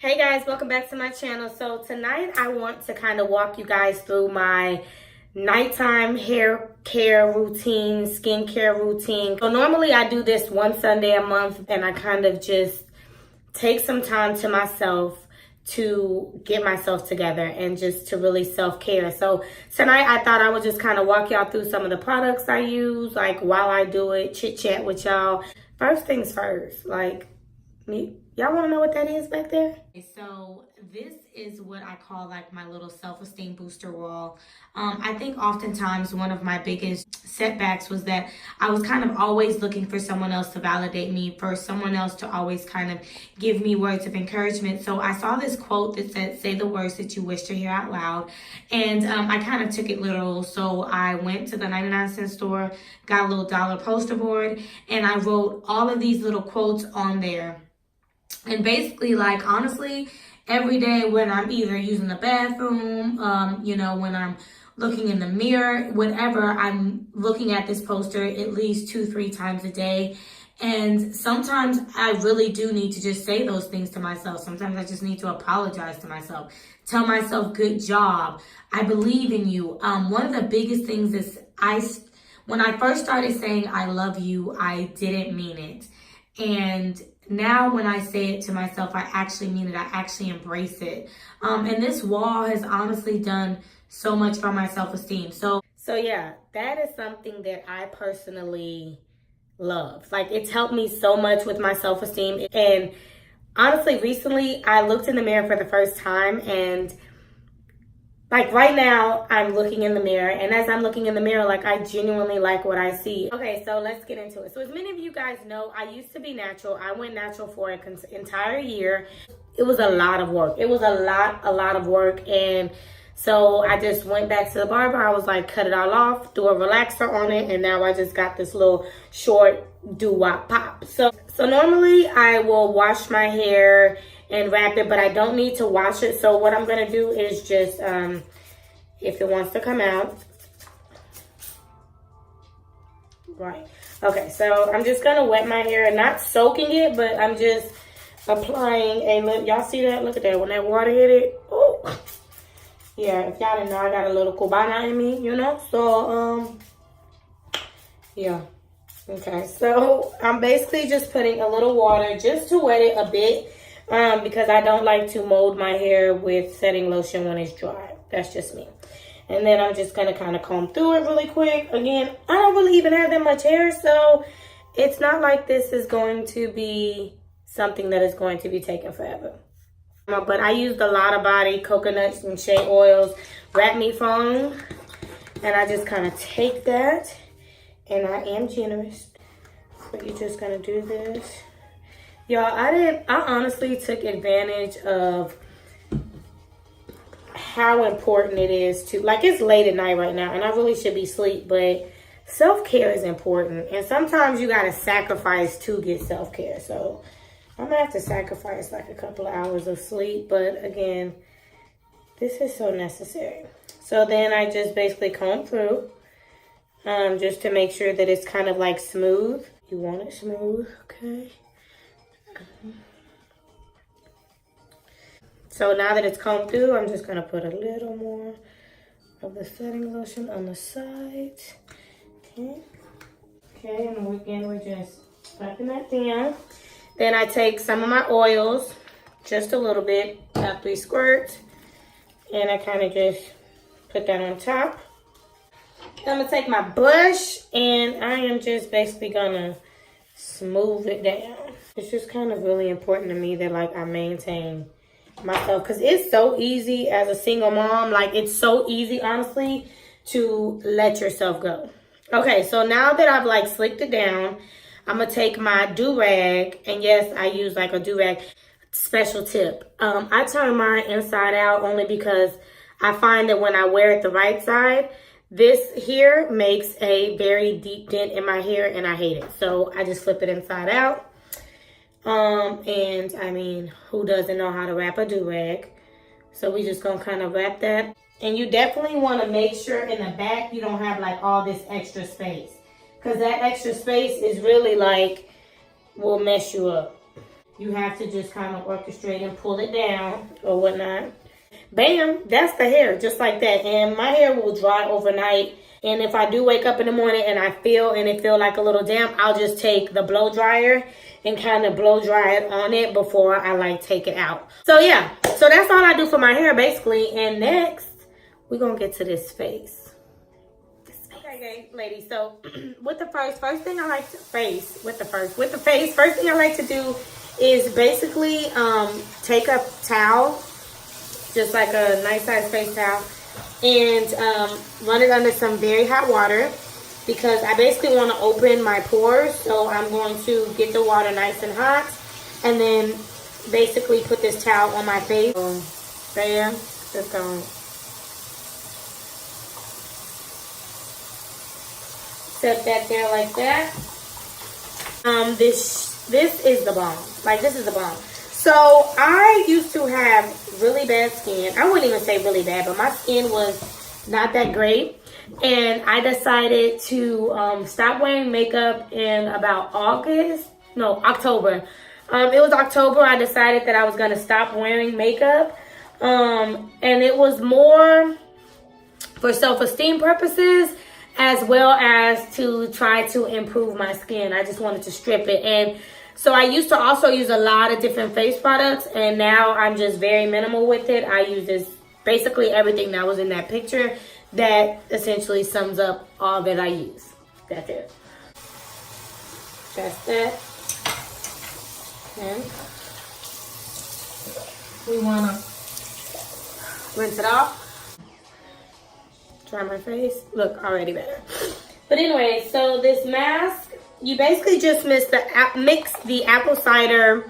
Hey guys, welcome back to my channel. So tonight I want to kind of walk you guys through my nighttime hair care routine, skincare routine. So normally I do this one Sunday a month and I kind of just take some time to myself to get myself together and just to really self-care. So tonight I thought I would just kind of walk y'all through some of the products I use, like while I do it, chit chat with y'all. First things first, like me. Y'all want to know what that is back there? So this is what I call like my little self-esteem booster wall. I think oftentimes one of my biggest setbacks was that I was kind of always looking for someone else to validate me, for someone else to always kind of give me words of encouragement. So I saw this quote that said, "Say the words that you wish to hear out loud." And I kind of took it literal. So I went to the 99-cent store, got a little dollar poster board, and I wrote all of these little quotes on there. And basically, like, honestly, every day when I'm either using the bathroom, when I'm looking in the mirror, whatever, I'm looking at this poster at least 2-3 times a day. And sometimes I really do need to just say those things to myself. Sometimes I just need to apologize to myself. Tell myself, good job. I believe in you. One of the biggest things is when I first started saying I love you, I didn't mean it. And now when I say it to myself, I actually mean it. I actually embrace it. And this wall has honestly done so much for my self-esteem. So yeah, that is something that I personally love. Like, it's helped me so much with my self-esteem. And honestly, recently I looked in the mirror for the first time, and like right now, I'm looking in the mirror, and as I'm looking in the mirror, like, I genuinely like what I see. Okay, so let's get into it. So as many of you guys know, I used to be natural. I went natural for an entire year. It was a lot of work. It was a lot of work. And so I just went back to the barber. I was like, cut it all off, do a relaxer on it, and now I just got this little short doo-wop pop. So normally I will wash my hair and wrap it, but I don't need to wash it. So what I'm gonna do is just, if it wants to come out, right. Okay, so I'm just gonna wet my hair, not soaking it, but I'm just applying a little, y'all see that? Look at that, when that water hit it, oh. Yeah, if y'all didn't know, I got a little cubana in me, you know? So, yeah. Okay, so I'm basically just putting a little water just to wet it a bit. Because I don't like to mold my hair with setting lotion when it's dry. That's just me. And then I'm just going to kind of comb through it really quick. Again, I don't really even have that much hair, so it's not like this is going to be something that is going to be taken forever. But I used a Lotta body, coconuts and shea oils, wrap me foam. And I just kind of take that, and I am generous. So you're just going to do this. Y'all, I honestly took advantage of how important it is to, like, it's late at night right now and I really should be asleep, but self-care is important. And sometimes you got to sacrifice to get self-care. So I'm going to have to sacrifice like a couple of hours of sleep. But again, this is so necessary. So then I just basically comb through just to make sure that it's kind of like smooth. You want it smooth, okay? So now that it's combed through, I'm just going to put a little more of the setting lotion on the sides. Okay, and again, we're just wrapping that down. Then I take some of my oils, just a little bit, about 3 squirts, and I kind of just put that on top. Then I'm going to take my brush, and I am just basically going to smooth it down. It's just kind of really important to me that, like, I maintain myself, because it's so easy as a single mom. Like, it's so easy, honestly, to let yourself go. Okay, so now that I've like slicked it down, I'm gonna take my Durag, and yes, I use like a Durag. Special tip, I turn mine inside out only because I find that when I wear it the right side, this here makes a very deep dent in my hair and I hate it. So I just flip it inside out. And I mean, who doesn't know how to wrap a Durag? So we just gonna kind of wrap that. And you definitely want to make sure in the back you don't have like all this extra space, because that extra space is really like will mess you up. you have to just kind of orchestrate and pull it down or whatnot. Bam, that's the hair, just like that. And my hair will dry overnight. And if I do wake up in the morning and it feel like a little damp, I'll just take the blow dryer and kind of blow dry it on it before I like take it out. So yeah, so that's all I do for my hair basically. And next, we're gonna get to this face. Okay, ladies, so with the first thing I like to first thing I like to do is basically take a towel, just like a nice size face towel, and run it under some very hot water, because I basically want to open my pores. So I'm going to get the water nice and hot and then basically put this towel on my face. There, just going. Set that there like that. This is the bomb. Like, this is the bomb. So I used to have really bad skin. I wouldn't even say really bad, but my skin was not that great. And I decided to stop wearing makeup in about October. It was October. I decided that I was going to stop wearing makeup. And it was more for self-esteem purposes, as well as to try to improve my skin. I just wanted to strip it. And so I used to also use a lot of different face products, and now I'm just very minimal with it. I use this basically everything that was in that picture that essentially sums up all that I use. That's it. That's that. Okay. We want to rinse it off. Dry my face. Look, already better. But anyway, so this mask, you basically just mix the apple cider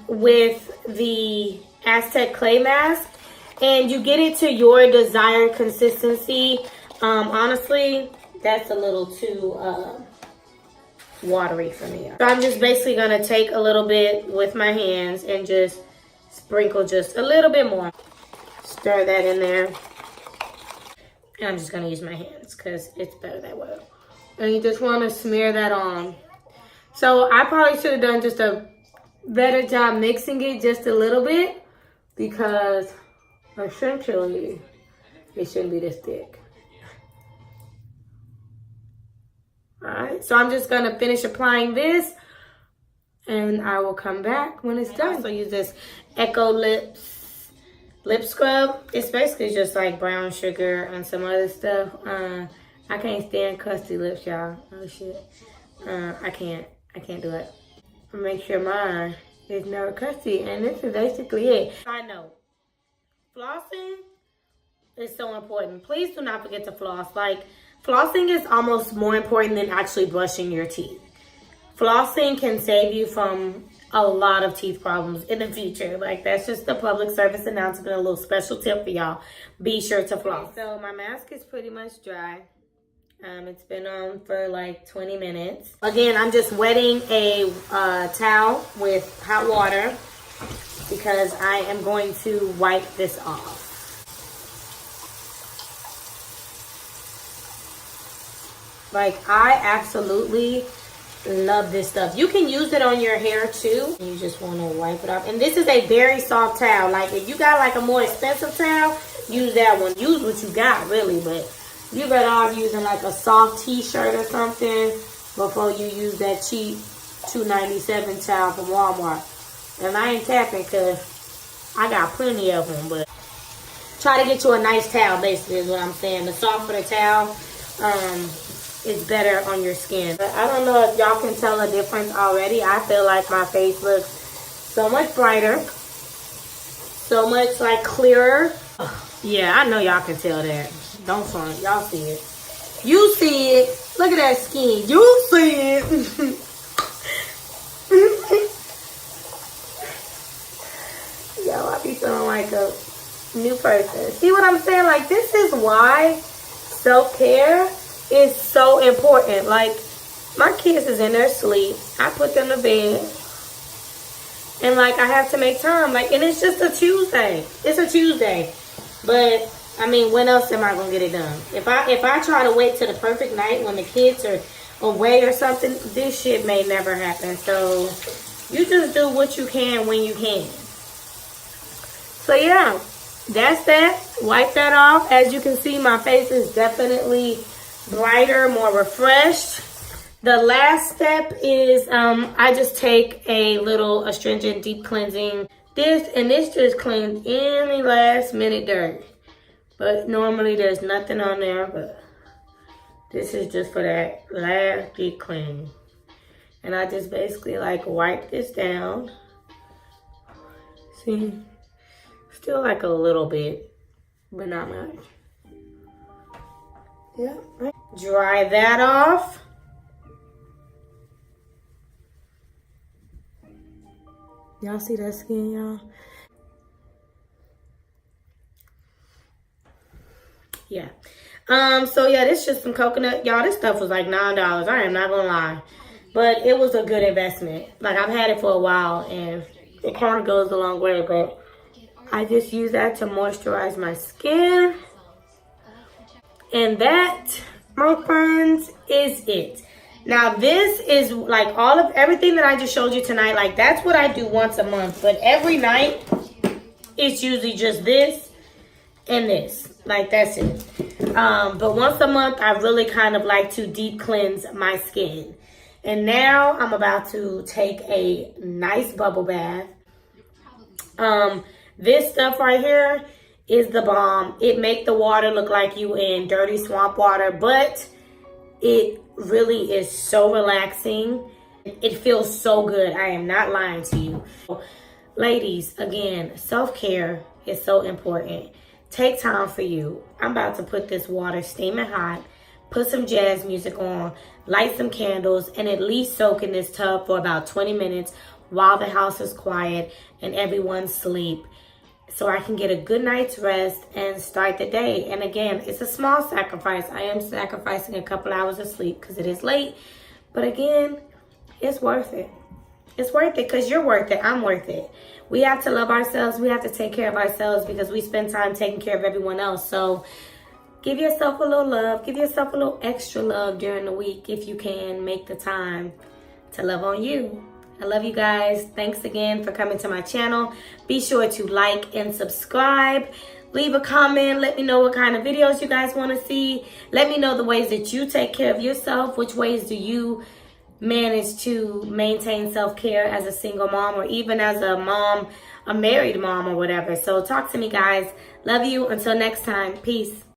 with the Aztec clay mask, and you get it to your desired consistency. Honestly, that's a little too watery for me. So I'm just basically gonna take a little bit with my hands and just sprinkle just a little bit more. Stir that in there. And I'm just going to use my hands because it's better that way. And you just want to smear that on. So I probably should have done just a better job mixing it just a little bit, because essentially it shouldn't be this thick. Alright, so I'm just going to finish applying this and I will come back when it's done. So use this Echo lip scrub. It's basically just like brown sugar and some other stuff. I can't stand crusty lips, y'all. Oh shit. I can't do it. Make sure mine is never crusty, and this is basically it. Side note, flossing is so important. Please do not forget to floss. Like, flossing is almost more important than actually brushing your teeth. Flossing can save you from a lot of teeth problems in the future. Like, that's just a public service announcement, a little special tip for y'all. Be sure to floss. Okay, so my mask is pretty much dry. It's been on for like 20 minutes. Again, I'm just wetting a towel with hot water because I am going to wipe this off. Like, I absolutely love this stuff. You can use it on your hair too. You just want to wipe it off. And this is a very soft towel. Like, if you got like a more expensive towel, use that one. Use what you got, really. But you better off using like a soft t-shirt or something before you use that cheap $2.97 towel from Walmart. And I ain't tapping because I got plenty of them. But try to get you a nice towel, basically, is what I'm saying. The softer the towel, it's better on your skin. But I don't know if y'all can tell a difference already. I feel like my face looks so much brighter, so much like clearer. Yeah, I know y'all can tell that. Don't front. Y'all see it. You see it. Look at that skin. You see it. Yo, I be feeling like a new person. See what I'm saying? Like, this is why self-care is so important. Like, my kids is in their sleep. I put them to bed. And like, I have to make time. Like, and it's just a Tuesday. It's a Tuesday. But I mean, when else am I gonna get it done? If I try to wait till the perfect night when the kids are away or something, this shit may never happen. So You just do what you can when you can. So yeah, that's that. Wipe that off. As you can see, my face is definitely brighter, more refreshed. The last step is I just take a little Astringent deep cleansing. This just cleans any last minute dirt. But normally there's nothing on there, but this is just for that last deep cleaning. And I just basically like wipe this down. See? Still like a little bit, but not much. Yeah. Dry that off. Y'all see that skin, y'all? Yeah. So yeah, this is just some coconut. Y'all, this stuff was like $9. I am not gonna lie. But it was a good investment. Like, I've had it for a while, and it kind of goes a long way, but I just use that to moisturize my skin. And that, my friends, is it. Now, this is like everything that I just showed you tonight. Like, that's what I do once a month. But every night, it's usually just this and this. Like, that's it. But once a month, I really kind of like to deep cleanse my skin. And now, I'm about to take a nice bubble bath. This stuff right here is the bomb. It make the water look like you in dirty swamp water, but it really is so relaxing. It feels so good. I am not lying to you. Ladies, again, self-care is so important. Take time for you. I'm about to put this water steaming hot, put some jazz music on, light some candles, and at least soak in this tub for about 20 minutes while the house is quiet and everyone's asleep, so I can get a good night's rest and start the day. And again, it's a small sacrifice. I am sacrificing a couple hours of sleep because it is late. But again, it's worth it. It's worth it because you're worth it. I'm worth it. We have to love ourselves. We have to take care of ourselves because we spend time taking care of everyone else. So give yourself a little love. Give yourself a little extra love during the week if you can. Make the time to love on you. I love you guys. Thanks again for coming to my channel. Be sure to like and subscribe. Leave a comment. Let me know what kind of videos you guys want to see. Let me know the ways that you take care of yourself. Which ways do you manage to maintain self-care as a single mom or even as a mom, a married mom or whatever. So talk to me, guys. Love you. Until next time. Peace.